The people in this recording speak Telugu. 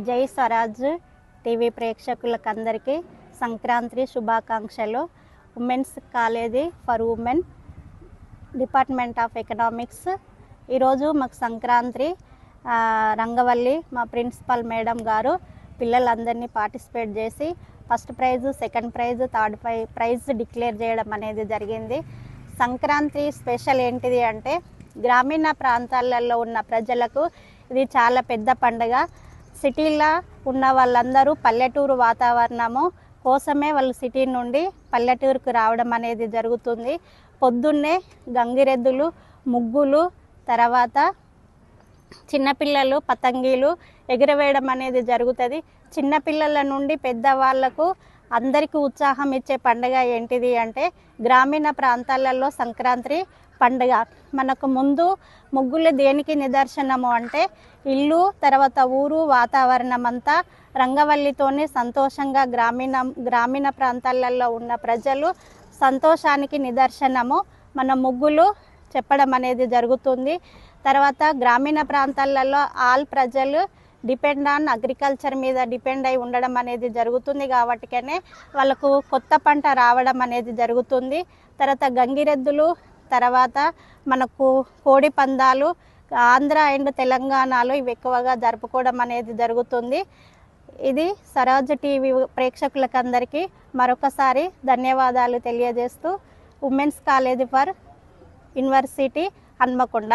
జై స్వరాజ్ టీవీ ప్రేక్షకులకందరికీ సంక్రాంతి శుభాకాంక్షలు. Women's college for women, department of economics. ఈరోజు మాకు సంక్రాంతి రంగవల్లి మా ప్రిన్సిపల్ మేడం గారు పిల్లలందరినీ పార్టిసిపేట్ చేసి first prize, second prize, third prize declare చేయడం అనేది జరిగింది. సంక్రాంతి స్పెషల్ ఏంటిది అంటే గ్రామీణ ప్రాంతాలలో ఉన్న ప్రజలకు ఇది చాలా పెద్ద పండుగ. సిటీలో ఉన్న వాళ్ళందరూ పల్లెటూరు వాతావరణము కోసమే వాళ్ళు సిటీ నుండి పల్లెటూరుకు రావడం అనేది జరుగుతుంది. పొద్దున్నే గంగిరెద్దులు, ముగ్గులు, తర్వాత చిన్నపిల్లలు పతంగీలు ఎగురవేయడం అనేది జరుగుతుంది. చిన్నపిల్లల నుండి పెద్దవాళ్లకు అందరికీ ఉత్సాహం ఇచ్చే పండుగ ఏంటిది అంటే గ్రామీణ ప్రాంతాలలో సంక్రాంతి పండుగ. మనకు ముందు ముగ్గులు దేనికి నిదర్శనము అంటే ఇల్లు, తర్వాత ఊరు వాతావరణం అంతా రంగవల్లితోనే సంతోషంగా గ్రామీణ ప్రాంతాలలో ఉన్న ప్రజలు సంతోషానికి నిదర్శనము మన ముగ్గులు చెప్పడం అనేది జరుగుతుంది. తర్వాత గ్రామీణ ప్రాంతాలలో ఆల్ ప్రజలు డిపెండ్ ఆన్ అగ్రికల్చర్ మీద డిపెండ్ అయి ఉండడం అనేది జరుగుతుంది. కాబట్టికనే వాళ్ళకు కొత్త పంట రావడం అనేది జరుగుతుంది. తర్వాత గంగిరెద్దులు, తర్వాత మనకు కోడి పందాలు ఆంధ్ర అండ్ తెలంగాణలో ఇవి ఎక్కువగా జరుపుకోవడం అనేది జరుగుతుంది. ఇది స్వరాజ్ టీవీ ప్రేక్షకులకందరికీ మరొకసారి ధన్యవాదాలు తెలియజేస్తూ, women's college for university Hanamkonda.